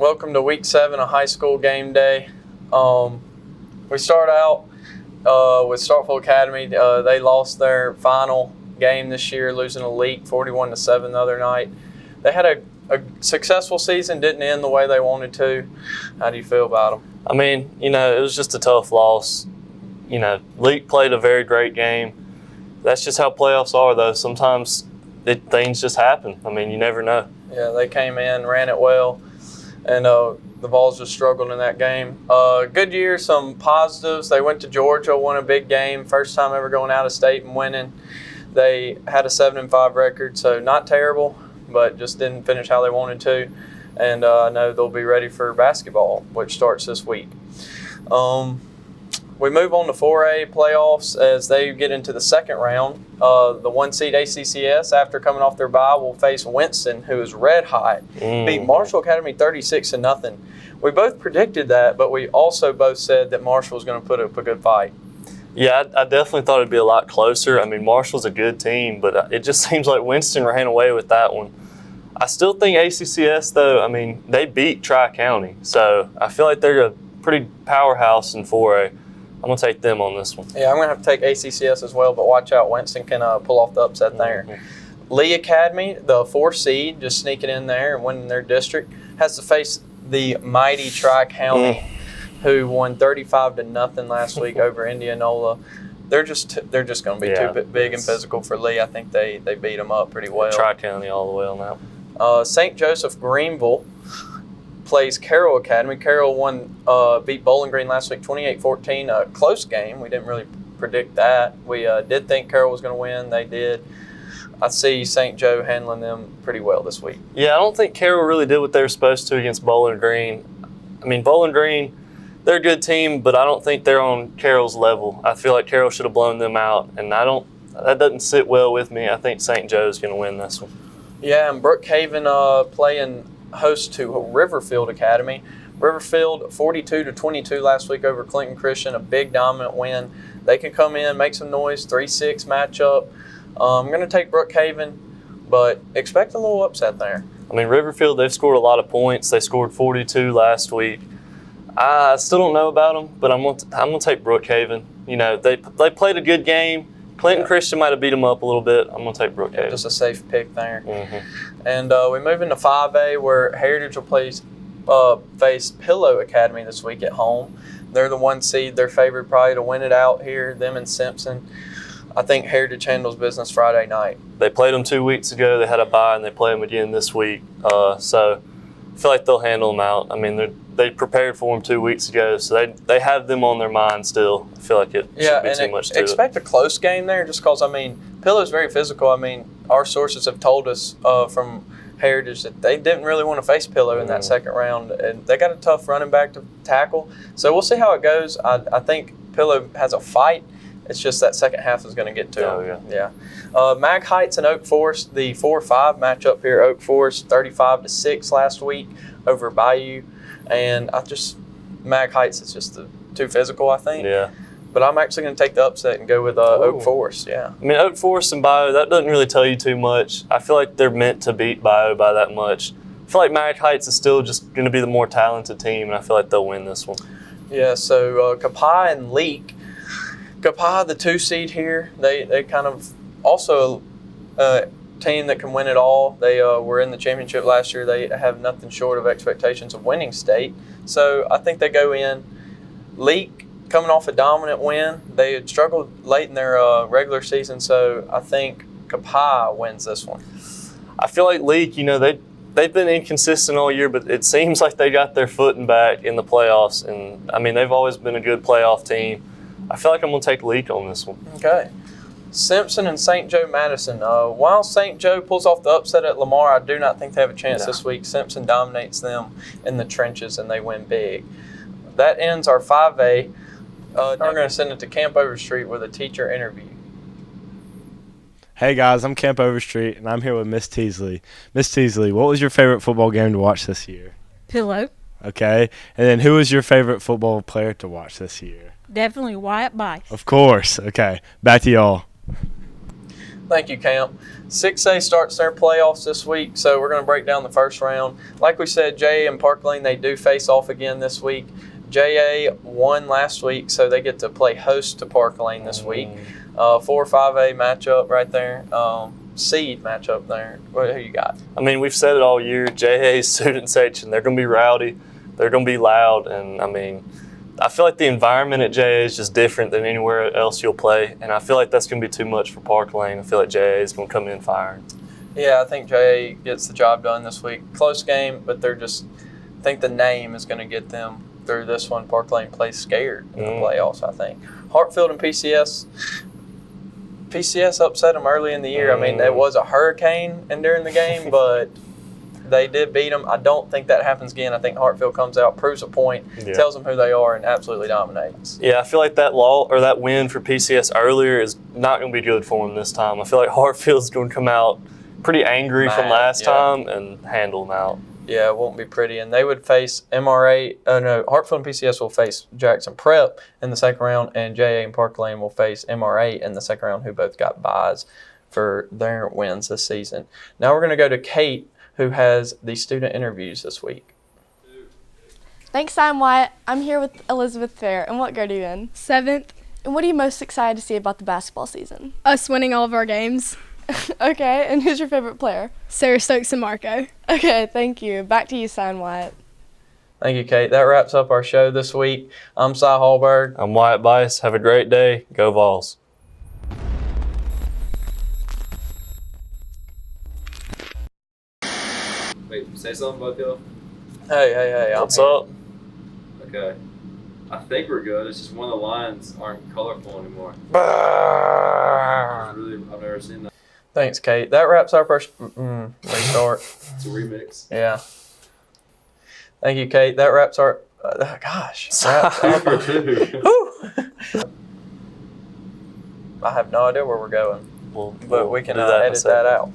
Welcome to Week 7 of high school game day. We start out with Starkville Academy. They lost their final game this year, losing to Leak 41-7 the other night. They had a successful season, didn't end the way they wanted to. How do you feel about them? I mean, it was just a tough loss. Leak played a very great game. That's just how playoffs are, though. Sometimes things just happen. I mean, you never know. Yeah, they came in, ran it well, and the Vols just struggled in that game. Good year, some positives. They went to Georgia, won a big game, first time ever going out of state and winning. They had a 7-5 record, so not terrible, but just didn't finish how they wanted to. And I know they'll be ready for basketball, which starts this week. We move on to 4A playoffs as they get into the second round. The 1-seed ACCS, after coming off their bye, will face Winston, who is red hot. Beat Marshall Academy 36-0. We both predicted that, but we also both said that Marshall was going to put up a good fight. Yeah, I definitely thought it'd be a lot closer. I mean, Marshall's a good team, but it just seems like Winston ran away with that one. I still think ACCS, though, I mean, they beat Tri-County, so I feel like they're a pretty powerhouse in 4A. I'm going to take them on this one. Yeah, I'm going to have to take ACCS as well, but watch out. Winston can pull off the upset there. Lee Academy, the 4 seed, just sneaking in there and winning their district, has to face the mighty Tri-County, who won 35-0 last week over Indianola. They're just going to be too big and physical for Lee. I think they beat them up pretty well. Tri-County all the way on that. St. Joseph Greenville plays Carroll Academy. Carroll beat Bowling Green last week 28-14, a close game. We didn't really predict that. We did think Carroll was going to win. They did. I see St. Joe handling them pretty well this week. Yeah, I don't think Carroll really did what they were supposed to against Bowling Green. I mean, Bowling Green, they're a good team, but I don't think they're on Carroll's level. I feel like Carroll should have blown them out, and that doesn't sit well with me. I think St. Joe's going to win this one. Yeah, and Brookhaven playing host to Riverfield Academy. Riverfield 42-22 last week over Clinton Christian, a big dominant win. They can come in, make some noise, 3-6 matchup. I'm going to take Brookhaven, but expect a little upset there. I mean, Riverfield, they've scored a lot of points. They scored 42 last week. I still don't know about them, but I'm going to take Brookhaven. They played a good game. Clinton Christian might have beat them up a little bit. I'm going to take Brookhaven. Yeah, just a safe pick there. And we move into 5A, where Heritage will face Pillow Academy this week at home. They're the 1 seed. They're favored probably to win it out here, them and Simpson. I think Heritage handles business Friday night. They played them 2 weeks ago. They had a bye, and they play them again this week. So I feel like they'll handle them out. I mean, they prepared for them 2 weeks ago, so they have them on their mind still. I feel like it shouldn't be too much to it. Expect a close game there just because, I mean, Pillow's very physical. I mean, our sources have told us from Heritage that they didn't really want to face Pillow in that second round, and they got a tough running back to tackle. So we'll see how it goes. I think Pillow has a fight. It's just that second half is going to get to them. Yeah. Mag Heights and Oak Forest, the 4-5 matchup here. Oak Forest 35-6 last week over Bayou. And Mag Heights is just too physical, I think. Yeah. But I'm actually going to take the upset and go with Oak Forest, yeah. I mean, Oak Forest and Bayou, that doesn't really tell you too much. I feel like they're meant to beat Bayou by that much. I feel like Mag Heights is still just going to be the more talented team, and I feel like they'll win this one. Yeah, so Kapai and Leak. Kapai, the 2 seed here, they kind of also a team that can win it all. They were in the championship last year. They have nothing short of expectations of winning state. So I think they go in. Leak coming off a dominant win. They had struggled late in their regular season, so I think Kapai wins this one. I feel like Leak, they've been inconsistent all year, but it seems like they got their footing back in the playoffs. And, I mean, they've always been a good playoff team. I feel like I'm going to take Leak on this one. Okay. Simpson and St. Joe Madison. While St. Joe pulls off the upset at Lamar, I do not think they have a chance this week. Simpson dominates them in the trenches, and they win big. That ends our 5A. Now we're going to send it to Camp Overstreet with a teacher interview. Hey guys, I'm Camp Overstreet, and I'm here with Miss Teasley. Miss Teasley, what was your favorite football game to watch this year? Pillow. Okay. And then who was your favorite football player to watch this year? Definitely Wyatt Bice. Of course. Okay. Back to y'all. Thank you, Camp. 6A starts their playoffs this week, so we're going to break down the first round. Like we said, JA and Park Lane, they do face off again this week. JA won last week, so they get to play host to Park Lane this week. 4-5A matchup right there. Seed matchup there. Who you got? I mean, we've said it all year. JA's student section, they're going to be rowdy. They're going to be loud. And, I mean, I feel like the environment at JA is just different than anywhere else you'll play. And I feel like that's going to be too much for Park Lane. I feel like JA is going to come in firing. Yeah, I think JA gets the job done this week. Close game, but I think the name is going to get them through this one. Park Lane plays scared in the playoffs, I think. Hartfield and PCS upset them early in the year. I mean, there was a hurricane during the game, but they did beat them. I don't think that happens again. I think Hartfield comes out, proves a point, tells them who they are, and absolutely dominates. Yeah, I feel like that win for PCS earlier is not going to be good for them this time. I feel like Hartfield's going to come out pretty angry from last time and handle them out. Yeah, it won't be pretty. And they would face Hartfield and PCS will face Jackson Prep in the second round, and JA and Park Lane will face MRA in the second round, who both got byes for their wins this season. Now we're going to go to Kate, who has the student interviews this week. Thanks, I'm Wyatt. I'm here with Elizabeth Fair. And what grade are you in? 7th. And what are you most excited to see about the basketball season? Us winning all of our games. Okay, and who's your favorite player? Sarah Stokes and Marco. Okay, thank you. Back to you, Sign Wyatt. Thank you, Kate. That wraps up our show this week. I'm Cy Hallberg. I'm Wyatt Bice. Have a great day. Go Vols. Wait, say something, both y'all? Hey. What's up? Okay. I think we're good. It's just one of the lines aren't colorful anymore. I've never seen that. Thanks, Kate. That wraps up our restart. It's a remix. Yeah. Thank you, Kate. That wraps our I have no idea where we're going, We'll we can do that in a edit that second. out.